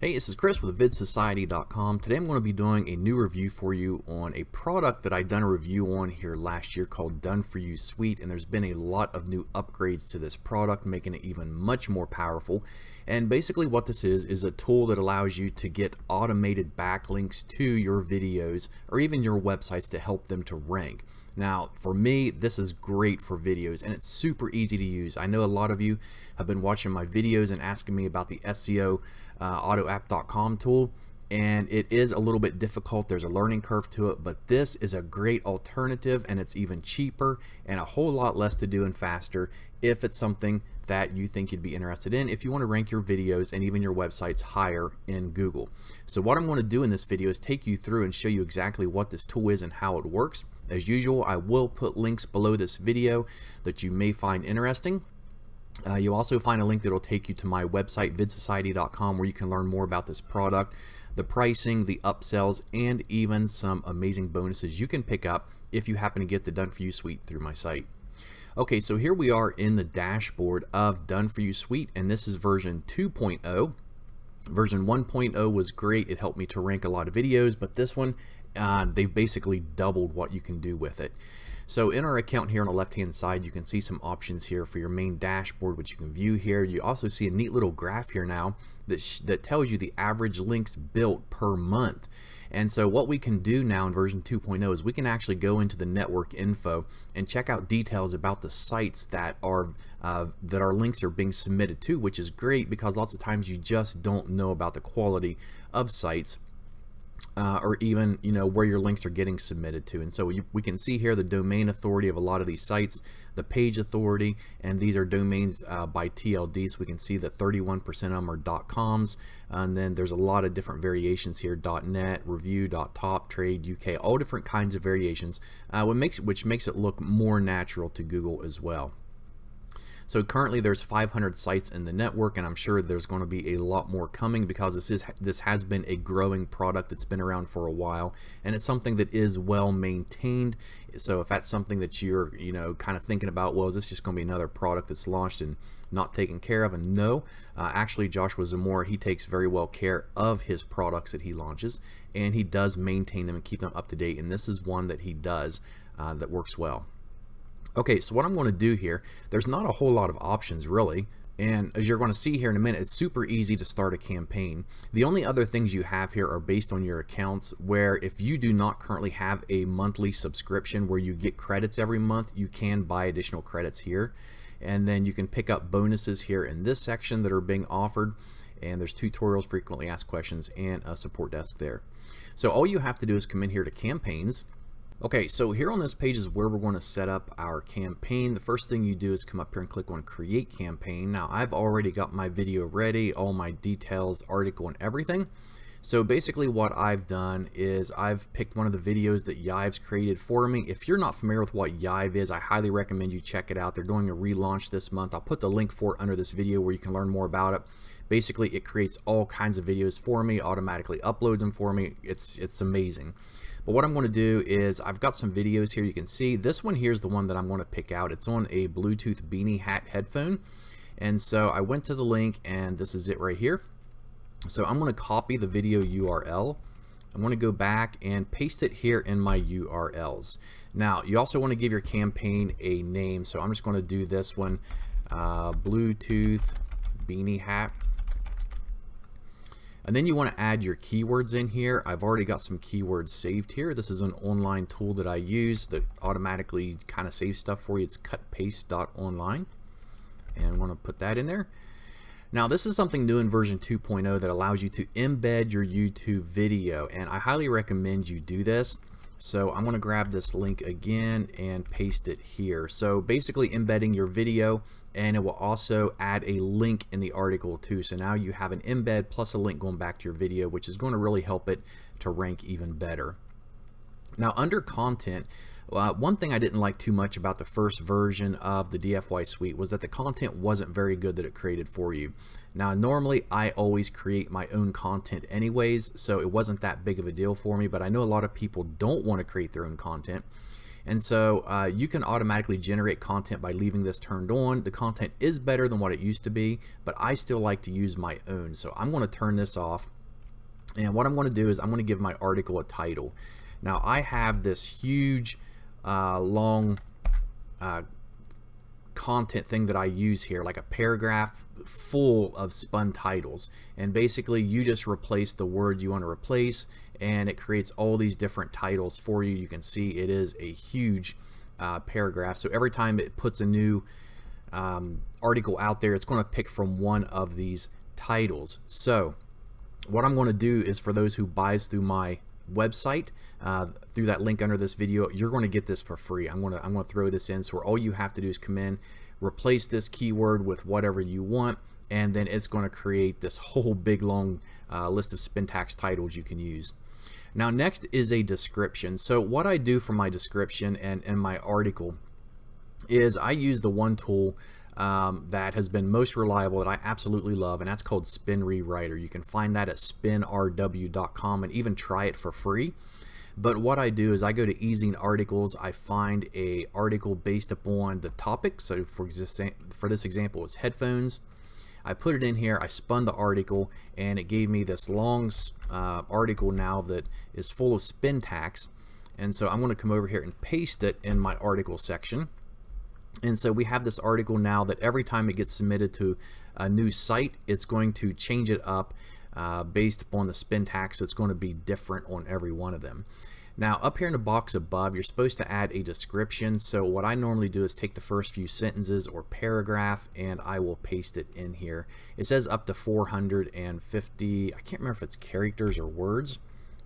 Hey, this is Chris with vidsociety.com. Today I'm going to be doing a new review for you on a product that I've done a review on here last year called DFY Suite, and there's been a lot of new upgrades to this product, making it even much more powerful. And basically what this is a tool that allows you to get automated backlinks to your videos or even your websites to help them to rank. Now, for me, this is great for videos and it's super easy to use. I know a lot of you have been watching my videos and asking me about the SEO autoapp.com tool, and it is a little bit difficult. There's a learning curve to it, but this is a great alternative and it's even cheaper and a whole lot less to do and faster if it's something that you think you'd be interested in if you want to rank your videos and even your websites higher in Google. So what I'm going to do in this video is take you through and show you exactly what this tool is and how it works. As usual, I will put links below this video that you may find interesting. You'll also find a link that will take you to my website, vidsociety.com, where you can learn more about this product, the pricing, the upsells, and even some amazing bonuses you can pick up if you happen to get the DFY Suite through my site. Okay, so here we are in the dashboard of DFY Suite, and this is version 2.0. Version 1.0 was great. It helped me to rank a lot of videos, but this one, they've basically doubled what you can do with it. So in our account here on the left hand side, you can see some options here for your main dashboard, which you can view here. You also see a neat little graph here now that tells you the average links built per month. And so what we can do now in version 2.0 is we can actually go into the network info and check out details about the sites that our links are being submitted to, which is great because lots of times you just don't know about the quality of sites. Or even where your links are getting submitted to. And so we can see here the domain authority of a lot of these sites, the page authority, and these are domains by TLD, so we can see that 31% of them are .coms, and then there's a lot of different variations here, .net, review, .top, trade, UK, all different kinds of variations, which makes it look more natural to Google as well. So currently there's 500 sites in the network, and I'm sure there's going to be a lot more coming because this has been a growing product that's been around for a while, and it's something that is well maintained. So if that's something that you're kind of thinking about, well, is this just going to be another product that's launched and not taken care of? And no, actually Joshua Zamora, he takes very well care of his products that he launches, and he does maintain them and keep them up to date, and this is one that he does that works well. Okay, so what I'm going to do here, there's not a whole lot of options really, and as you're going to see here in a minute, it's super easy to start a campaign. The only other things you have here are based on your accounts, where if you do not currently have a monthly subscription where you get credits every month, you can buy additional credits here, and then you can pick up bonuses here in this section that are being offered, and there's tutorials, frequently asked questions, and a support desk there. So all you have to do is come in here to campaigns. Okay, so here on this page is where we're going to set up our campaign. The first thing you do is come up here and click on Create Campaign. Now, I've already got my video ready, all my details, article, and everything. So basically what I've done is I've picked one of the videos that Yive's created for me. If you're not familiar with what Yive is, I highly recommend you check it out. They're doing a relaunch this month. I'll put the link for it under this video where you can learn more about it. Basically, it creates all kinds of videos for me, automatically uploads them for me. It's amazing. But what I'm going to do is I've got some videos here. You can see this one here is the one that I'm going to pick out. It's on a Bluetooth beanie hat headphone. And so I went to the link, and this is it right here. So I'm going to copy the video URL. I'm going to go back and paste it here in my URLs. Now, you also want to give your campaign a name. So I'm just going to do this one, Bluetooth beanie hat. And then you want to add your keywords in here. I've already got some keywords saved here. This is an online tool that I use that automatically kind of saves stuff for you. It's cutpaste.online. And I'm going to put that in there. Now, this is something new in version 2.0 that allows you to embed your YouTube video, and I highly recommend you do this. So I'm going to grab this link again and paste it here. So basically embedding your video, and it will also add a link in the article too. So now you have an embed plus a link going back to your video, which is going to really help it to rank even better. Now, under content, one thing I didn't like too much about the first version of the DFY Suite was that the content wasn't very good that it created for you. Now, normally I always create my own content anyways, so it wasn't that big of a deal for me, but I know a lot of people don't want to create their own content. And so you can automatically generate content by leaving this turned on. The content is better than what it used to be, but I still like to use my own. So I'm going to turn this off. And what I'm going to do is I'm going to give my article a title. Now I have this huge long content thing that I use here, like a paragraph full of spun titles, and basically you just replace the word you want to replace and it creates all these different titles for you. You can see it is a huge paragraph, so every time it puts a new article out there, it's going to pick from one of these titles. So what I'm going to do is, for those who buys through my website, through that link under this video, you're going to get this for free. I'm going to throw this in, so all you have to do is come in, replace this keyword with whatever you want, and then it's going to create this whole big long list of syntax titles you can use. Now next is a description. So what I do for my description and my article is I use the one tool that has been most reliable, that I absolutely love, and that's called Spin Rewriter. You can find that at spinrw.com and even try it for free. But what I do is I go to Easing Articles, I find a article based upon the topic. So for this example, it's headphones. I put it in here, I spun the article, and it gave me this long article now that is full of spin tax. And so I'm going to come over here and paste it in my article section. And so we have this article now that every time it gets submitted to a new site, it's going to change it up based upon the spin tax, so it's going to be different on every one of them. Now up here in the box above, you're supposed to add a description. So what I normally do is take the first few sentences or paragraph and I will paste it in here. It says up to 450, I can't remember if it's characters or words.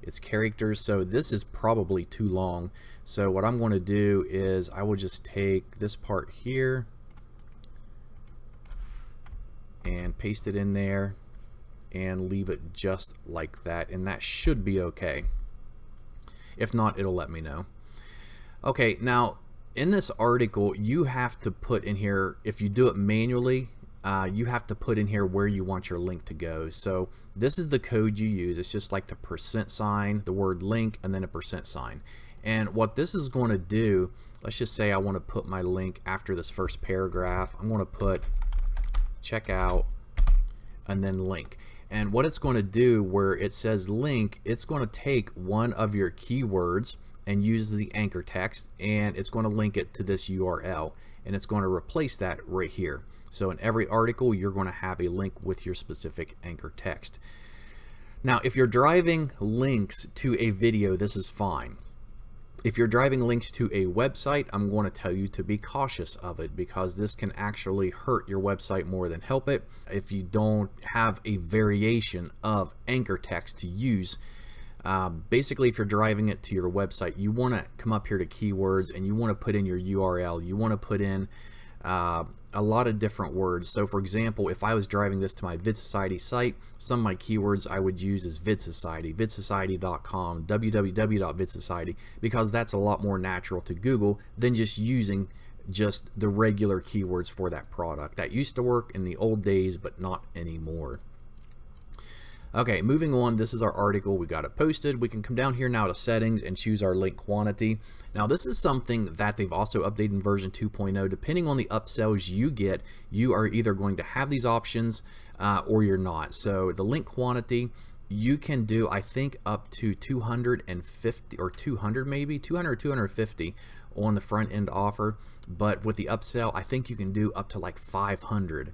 It's characters, so this is probably too long. So what I'm going to do is I will just take this part here and paste it in there and leave it just like that, and that should be okay. If not, it'll let me know. Okay, now in this article you have to put in here, if you do it manually, you have to put in here where you want your link to go. So this is the code you use. It's just like the %, the word link, and then a %. And what this is going to do, let's just say I want to put my link after this first paragraph. I'm going to put checkout and then link. And what it's going to do, where it says link, it's going to take one of your keywords and use the anchor text, and it's going to link it to this URL, and it's going to replace that right here. So in every article, you're going to have a link with your specific anchor text. Now, if you're driving links to a video, this is fine. If you're driving links to a website, I'm going to tell you to be cautious of it, because this can actually hurt your website more than help it if you don't have a variation of anchor text to use. Basically, if you're driving it to your website, you want to come up here to keywords and you want to put in your URL. You want to put in a lot of different words. So for example, if I was driving this to my VidSociety site, some of my keywords I would use is VidSociety, vidsociety.com, www.vidsociety, because that's a lot more natural to Google than just using just the regular keywords for that product. That used to work in the old days, but not anymore. Okay, moving on, this is our article. We got it posted. We can come down here now to settings and choose our link quantity. Now this is something that they've also updated in version 2.0. Depending on the upsells you get, you are either going to have these options or you're not. So the link quantity, you can do, I think, up to 250 or 200 maybe, 200 or 250 on the front end offer. But with the upsell, I think you can do up to like 500.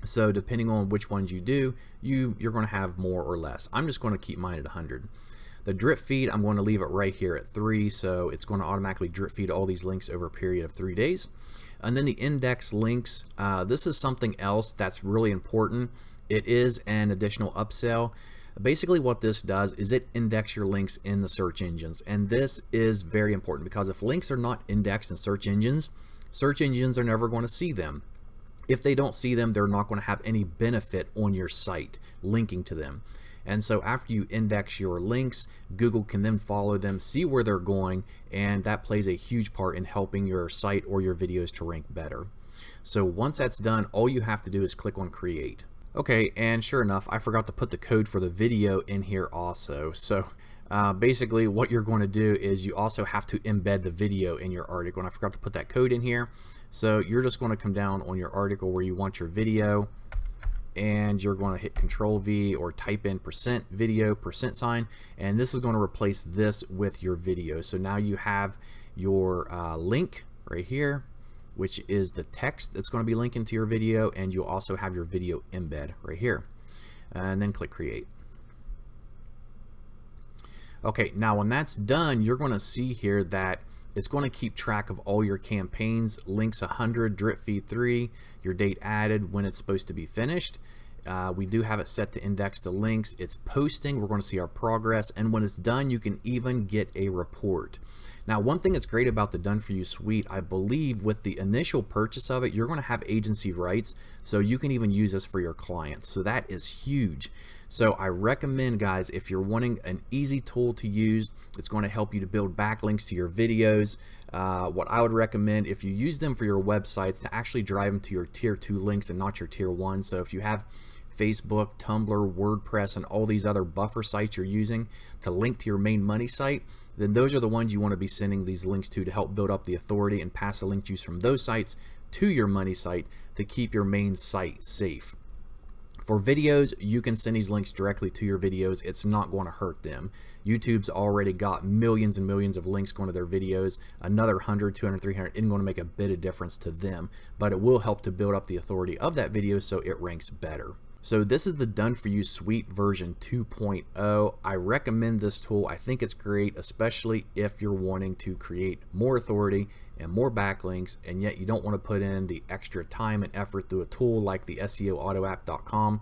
So depending on which ones you do, you're going to have more or less. I'm just going to keep mine at 100. The drip feed, I'm going to leave it right here at 3, so it's going to automatically drip feed all these links over a period of 3 days. And then the index links, this is something else that's really important. It is an additional upsell. Basically what this does is it indexes your links in the search engines, and this is very important because if links are not indexed in search engines are never going to see them. If they don't see them, they're not going to have any benefit on your site linking to them. And so after you index your links, Google can then follow them, see where they're going, and that plays a huge part in helping your site or your videos to rank better. So once that's done, all you have to do is click on create. Okay, and sure enough, I forgot to put the code for the video in here also. So Basically what you're going to do is you also have to embed the video in your article, and I forgot to put that code in here. So you're just going to come down on your article where you want your video, and you're going to hit Control V or type in %video %, and this is going to replace this with your video. So now you have your link right here, which is the text that's going to be linking to your video, and you'll also have your video embed right here, and then click create. Okay, now when that's done, you're going to see here that it's going to keep track of all your campaigns, links 100, drip feed 3, your date added, when it's supposed to be finished. We do have it set to index the links. It's posting. We're going to see our progress, and when it's done, you can even get a report. Now, one thing that's great about the Done For You suite, I believe with the initial purchase of it, you're going to have agency rights, so you can even use this for your clients. So that is huge. So I recommend, guys, if you're wanting an easy tool to use, it's going to help you to build backlinks to your videos. What I would recommend, if you use them for your websites, to actually drive them to your tier 2 links and not your tier 1. So if you have Facebook, Tumblr, WordPress, and all these other buffer sites you're using to link to your main money site, then those are the ones you want to be sending these links to help build up the authority and pass the link juice from those sites to your money site to keep your main site safe. For videos, you can send these links directly to your videos. It's not going to hurt them. YouTube's already got millions and millions of links going to their videos. Another 100, 200, 300 isn't going to make a bit of difference to them, but it will help to build up the authority of that video so it ranks better. So this is the Done For You Suite version 2.0. I recommend this tool. I think it's great, especially if you're wanting to create more authority and more backlinks, and yet you don't want to put in the extra time and effort through a tool like the SEOautoapp.com,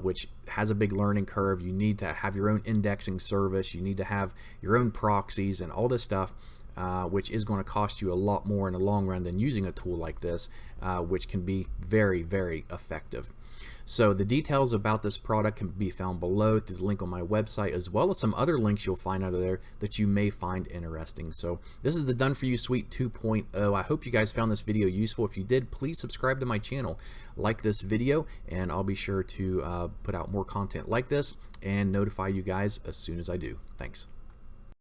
which has a big learning curve. You need to have your own indexing service. You need to have your own proxies and all this stuff, which is going to cost you a lot more in the long run than using a tool like this, which can be very, very effective. So the details about this product can be found below through the link on my website, as well as some other links you'll find out of there that you may find interesting. So this is the Done For You Suite 2.0. I hope you guys found this video useful. If you did, please subscribe to my channel, like this video, and I'll be sure to put out more content like this and notify you guys as soon as I do. Thanks.